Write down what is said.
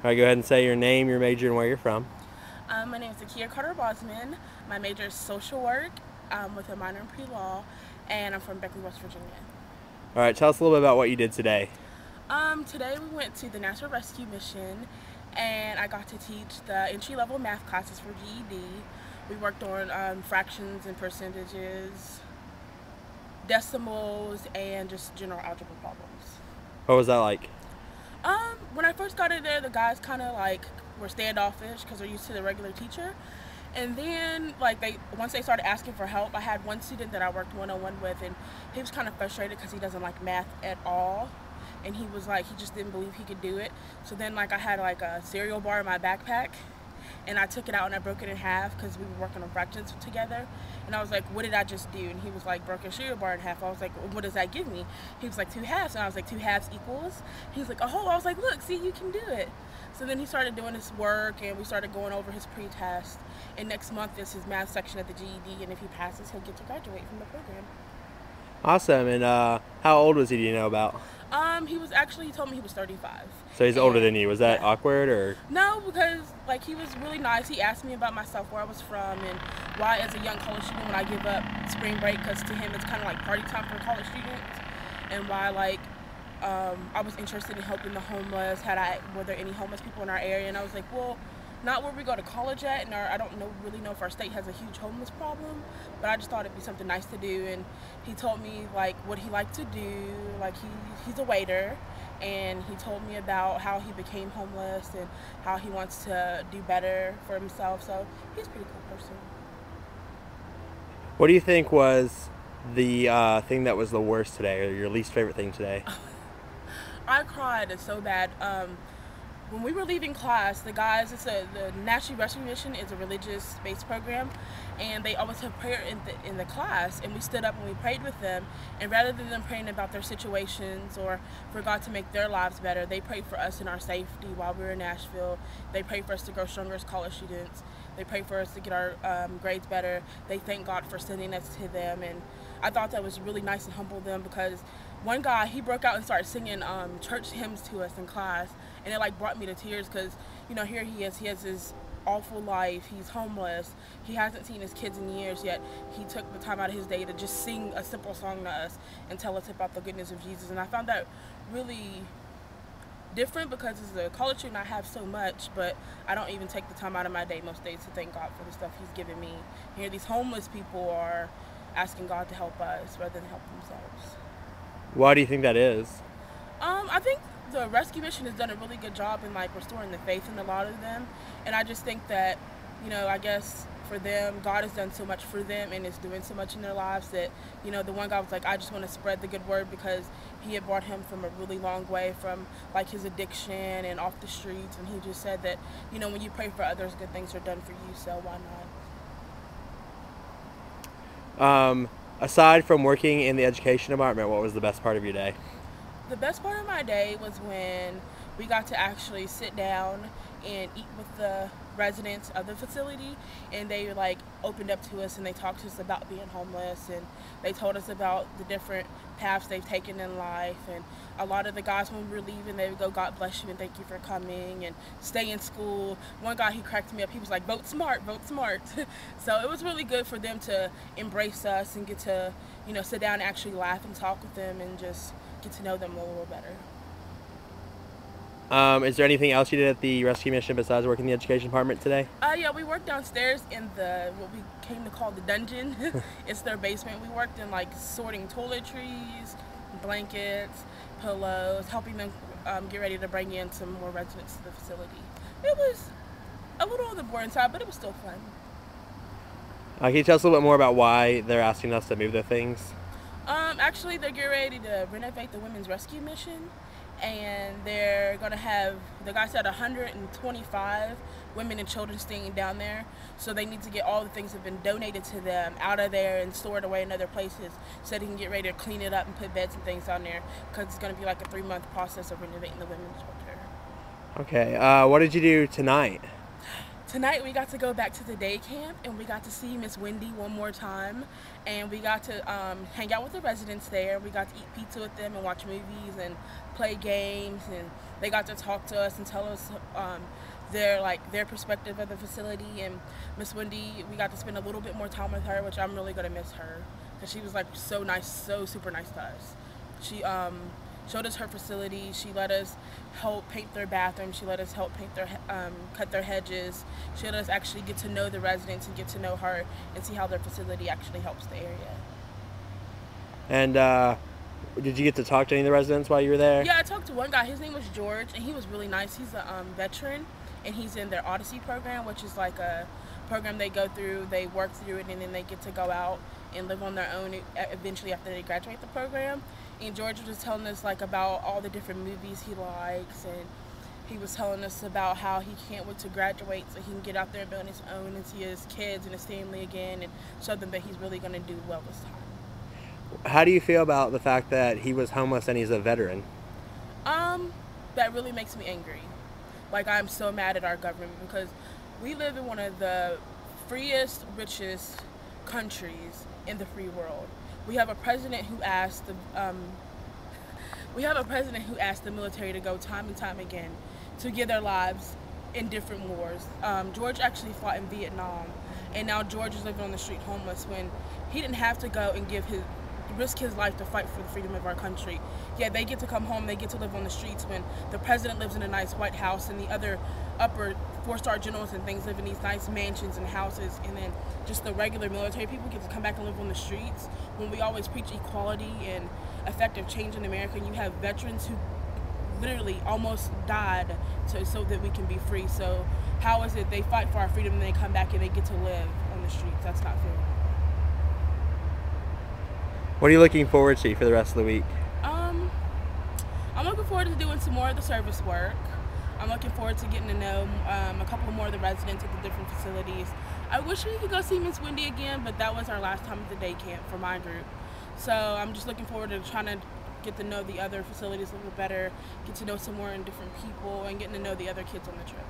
All right, go ahead and say your name, your major, and where you're from. My name is Akeya Carter-Bozman. My major is social work with a minor in pre-law, and I'm from Beckley, West Virginia. All right, tell us a little bit about what you did today. Today we went to the Nashville Rescue Mission, and I got to teach the entry-level math classes for GED. We worked on fractions and percentages, decimals, and just general algebra problems. What was that like? When I first got in there, the guys kind of like were standoffish because they're used to the regular teacher. And then, once they started asking for help, I had one student that I worked one-on-one with, and he was kind of frustrated because he doesn't like math at all. And he was like, he just didn't believe he could do it. So then, I had a cereal bar in my backpack, and I took it out and I broke it in half because we were working on fractions together. And I was like, what did I just do? And he was like, broke a cereal bar in half. I was like, what does that give me? He was like, 2 halves. And I was like, 2 halves equals? He was like, oh. I was like, look, see, you can do it. So then he started doing his work, and we started going over his pre-test. And next month is his math section at the GED, and if he passes, he'll get to graduate from the program. Awesome. And how old was he, do you know about? He told me he was 35. So he's older than you. Was that awkward or? No, because he was really nice. He asked me about myself, where I was from, and why as a young college student would I give up spring break, because to him it's kind of like party time for college students, and why I was interested in helping the homeless. Were there any homeless people in our area? And I was like, well, not where we go to college at, and I don't really know if our state has a huge homeless problem, but I just thought it'd be something nice to do. And he told me what he liked to do. He's a waiter, and he told me about how he became homeless and how he wants to do better for himself. So he's a pretty cool person. What do you think was the thing that was the worst today, or your least favorite thing today? I cried so bad. When we were leaving class, the guys, the Nashville Rescue Mission is a religious-based program, and they always have prayer in the class, and we stood up and we prayed with them, and rather than them praying about their situations or for God to make their lives better, they prayed for us in our safety while we were in Nashville. They prayed for us to grow stronger as college students. They prayed for us to get our grades better. They thanked God for sending us to them, and I thought that was really nice and humble them, because one guy, he broke out and started singing church hymns to us in class, and it brought me to tears, because here he has this awful life. He's homeless. He hasn't seen his kids in years, yet he took the time out of his day to just sing a simple song to us and tell us about the goodness of Jesus. And I found that really different, because as a college student I have so much, but I don't even take the time out of my day most days to thank God for the stuff he's given me. Here these homeless people are asking God to help us rather than help themselves. Why do you think that is? I think the rescue mission has done a really good job in restoring the faith in a lot of them, and I just think that I guess for them, God has done so much for them and is doing so much in their lives that the one guy was like, I just want to spread the good word, because he had brought him from a really long way from his addiction and off the streets, and he just said that when you pray for others, good things are done for you, so why not? Aside from working in the education department, what was the best part of your day? The best part of my day was when we got to actually sit down and eat with the residents of the facility, and they opened up to us and they talked to us about being homeless, and they told us about the different paths they've taken in life. And a lot of the guys, when we were leaving, they would go, God bless you and thank you for coming and stay in school. One guy, he cracked me up. He was like, vote smart, vote smart. So it was really good for them to embrace us and get to sit down and actually laugh and talk with them and just get to know them a little better. Is there anything else you did at the rescue mission besides working in the education department today? Yeah, we worked downstairs in what we came to call the dungeon. It's their basement. We worked in sorting toiletries, blankets, pillows, helping them get ready to bring in some more residents to the facility. It was a little on the boring side, but it was still fun. Can you tell us a little bit more about why they're asking us to move their things? Actually, they're getting ready to renovate the women's rescue mission, and they're going to have, the guy said, 125 women and children staying down there, so they need to get all the things that have been donated to them out of there and stored away in other places, so they can get ready to clean it up and put beds and things down there, because it's going to be a 3-month process of renovating the women's shelter. Okay, what did you do tonight? Tonight we got to go back to the day camp, and we got to see Miss Wendy one more time, and we got to hang out with the residents there. We got to eat pizza with them and watch movies and play games, and they got to talk to us and tell us their perspective of the facility. And Miss Wendy, we got to spend a little bit more time with her, which I'm really gonna miss her, because she was like so nice, so super nice to us. She showed us her facility. She let us help paint their bathrooms. She let us help paint their cut their hedges. She let us actually get to know the residents and get to know her and see how their facility actually helps the area. And did you get to talk to any of the residents while you were there? Yeah, I talked to one guy. His name was George, and he was really nice. He's a veteran, and he's in their Odyssey program, which is like a program they go through. They work through it, and then they get to go out and live on their own eventually after they graduate the program. And George was just telling us like about all the different movies he likes, and he was telling us about how he can't wait to graduate so he can get out there and be on his own and see his kids and his family again and show them that he's really going to do well this time. How do you feel about the fact that he was homeless and he's a veteran? That really makes me angry. Like, I'm so mad at our government because we live in one of the freest, richest countries in the free world. We have a president who asked the military to go time and time again to give their lives in different wars. George actually fought in Vietnam, and now George is living on the street homeless when he didn't have to go and risk his life to fight for the freedom of our country. Yeah, they get to come home, they get to live on the streets when the president lives in a nice White House and the other upper four-star generals and things live in these nice mansions and houses, and then just the regular military people get to come back and live on the streets. When we always preach equality and effective change in America, and you have veterans who literally almost died so that we can be free. So how is it they fight for our freedom and they come back and they get to live on the streets? That's not fair. What are you looking forward to for the rest of the week? I'm looking forward to doing some more of the service work. I'm looking forward to getting to know a couple more of the residents at the different facilities. I wish we could go see Miss Wendy again, but that was our last time at the day camp for my group. So I'm just looking forward to trying to get to know the other facilities a little better, get to know some more different people, and getting to know the other kids on the trip.